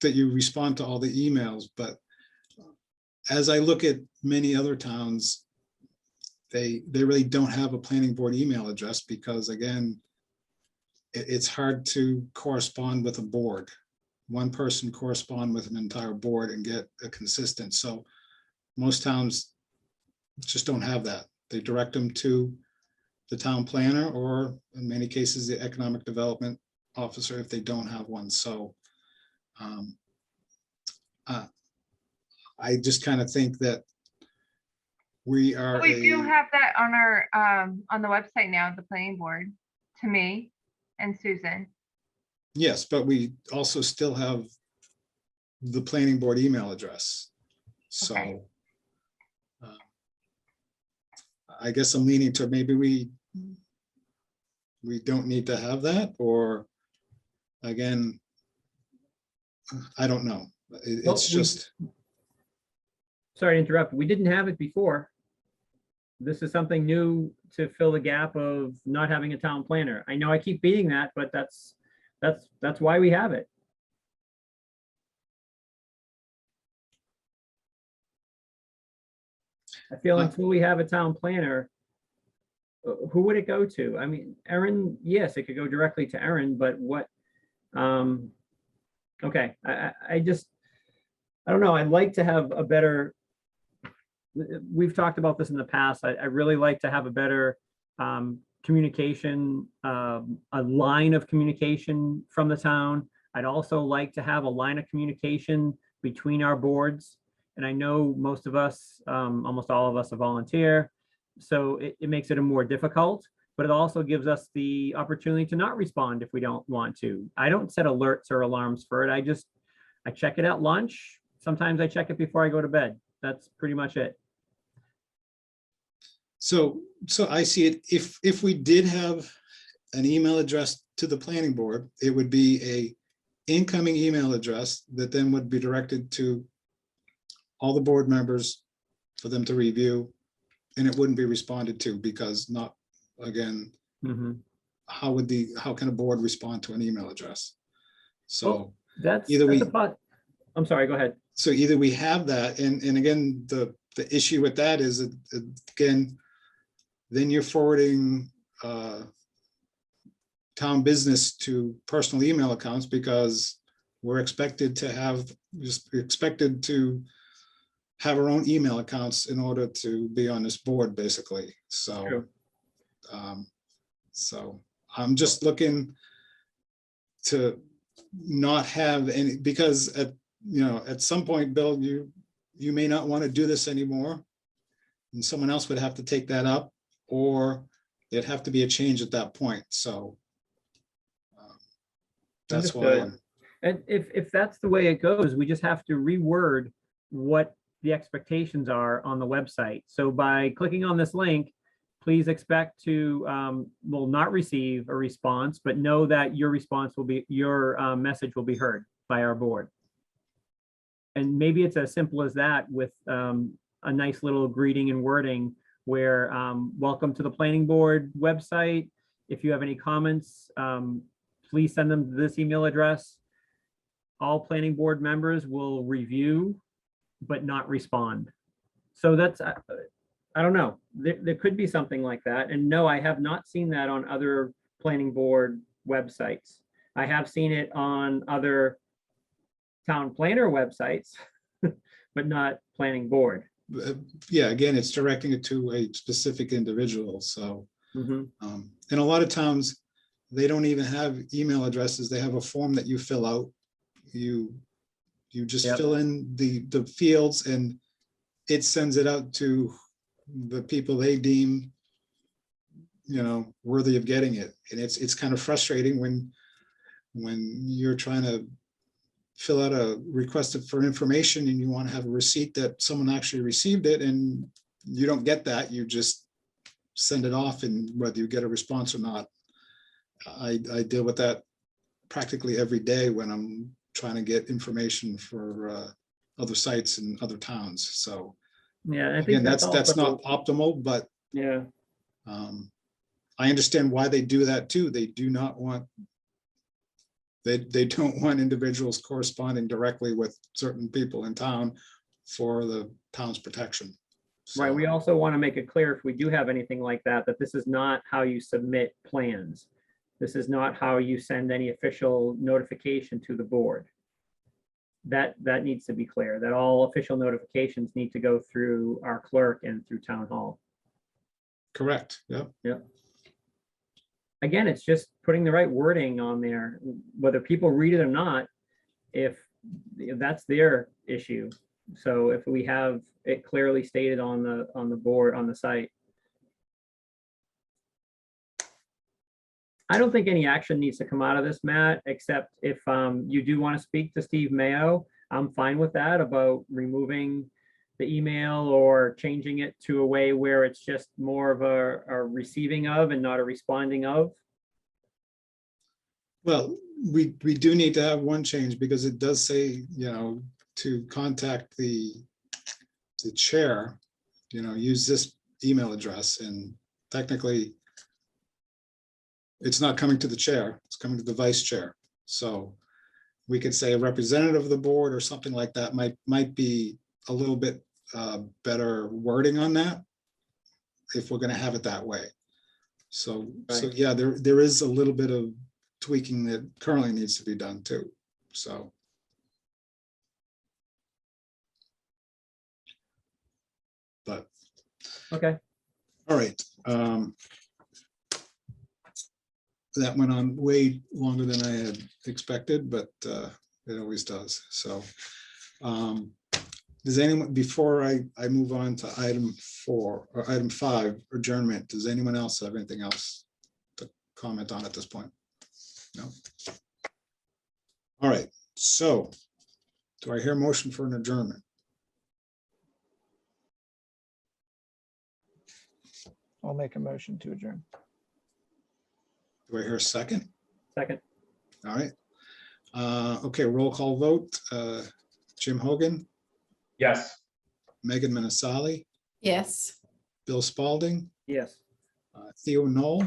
you respond to all the emails, but as I look at many other towns, they really don't have a planning board email address because, again, it's hard to correspond with a board. One person correspond with an entire board and get a consistent. So most towns just don't have that. They direct them to the town planner or in many cases, the economic development officer if they don't have one. So I just kind of think that we are. We do have that on our on the website now, the planning board, to me. and Susan. Yes, but we also still have the planning board email address. So Okay. I guess I'm leaning to maybe we don't need to have that, or again, I don't know. Well, It's just, Sorry to interrupt. We didn't have it before. This is something new to fill the gap of not having a town planner. I know I keep beating that, but that's why we have it. I feel until we have a town planner, who would it go to? I mean, Erin, yes, it could go directly to Erin, but what? Okay, I just, I don't know. I'd like to have a better, we've talked about this in the past. I really like to have a better communication, a line of communication from the town. I'd also like to have a line of communication between our boards. And I know most of us, almost all of us, are volunteer. So it makes it a more difficult, but it also gives us the opportunity to not respond if we don't want to. I don't set alerts or alarms for it. I check it at lunch. Sometimes I check it before I go to bed. That's pretty much it. so I see it, if we did have an email address to the planning board, it would be a incoming email address that then would be directed to all the board members for them to review, and it wouldn't be responded to because not, again, Mhm. how can a board respond to an email address? So Well, that's either we, a pot. I'm sorry, go ahead. so either we have that, and again, the issue with that is that, again, then you're forwarding town business to personal email accounts because we're expected to have our own email accounts in order to be on this board, basically. So, True. so I'm just looking to not have any, because at some point, Bill, you may not want to do this anymore, and someone else would have to take that up, or there'd have to be a change at that point. So that's why Understood. And if that's the way it goes, we just have to reword what the expectations are on the website. So by clicking on this link, please expect to, will not receive a response, but know that your message will be heard by our board. And maybe it's as simple as that with a nice little greeting and wording where, welcome to the planning board website. If you have any comments, please send them to this email address. All planning board members will review, but not respond. So that's, I don't know, there could be something like that. And no, I have not seen that on other planning board websites. I have seen it on other town planner websites, but not planning board. yeah, again, it's directing it to a specific individual. So, Mhm. in a lot of towns, they don't even have email addresses. They have a form that you fill out. You just Yep. fill in the fields and it sends it out to the people they deem, worthy of getting it. And it's kind of frustrating when you're trying to fill out a request for information and you want to have a receipt that someone actually received it, and you don't get that. You just send it off, and whether you get a response or not, I deal with that practically every day when I'm trying to get information for other sites and other towns. So Yeah, I think again, that's also, not optimal, but yeah, I understand why they do that too. They do not want, they don't want individuals corresponding directly with certain people in town for the town's protection. right. So, We also want to make it clear if we do have anything like that, that this is not how you submit plans. This is not how you send any official notification to the board. That needs to be clear, that all official notifications need to go through our clerk and through town hall. correct, yep. Again, it's just putting the right wording on there, whether people read it or not, if that's their issue. So if we have it clearly stated on the board, on the site. I don't think any action needs to come out of this, Matt, except if you do want to speak to Steve Mayo, I'm fine with that about removing the email or changing it to a way where it's just more of a receiving of and not a responding of. Well, we do need to have one change because it does say, to contact the chair, use this email address, and technically it's not coming to the chair, it's coming to the vice chair. So we could say a representative of the board or something like that might be a little bit better wording on that if we're going to have it that way. So Right. yeah, there is a little bit of tweaking that currently needs to be done too. So. But, Okay, all right. That went on way longer than I had expected, but it always does. So does anyone, before I move on to item 4 or item 5, adjournment, does anyone else have anything else to comment on at this point? No. All right, so do I hear a motion for an adjournment? I'll make a motion to adjourn. Do I hear a second? second, All right. Okay, roll call vote. Jim Hogan, Yes. Megan Minnisali, Yes. Bill Spalding, yes. Theo Knoll,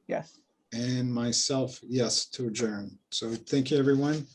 Yes. and myself, yes, to adjourn. So thank you, everyone.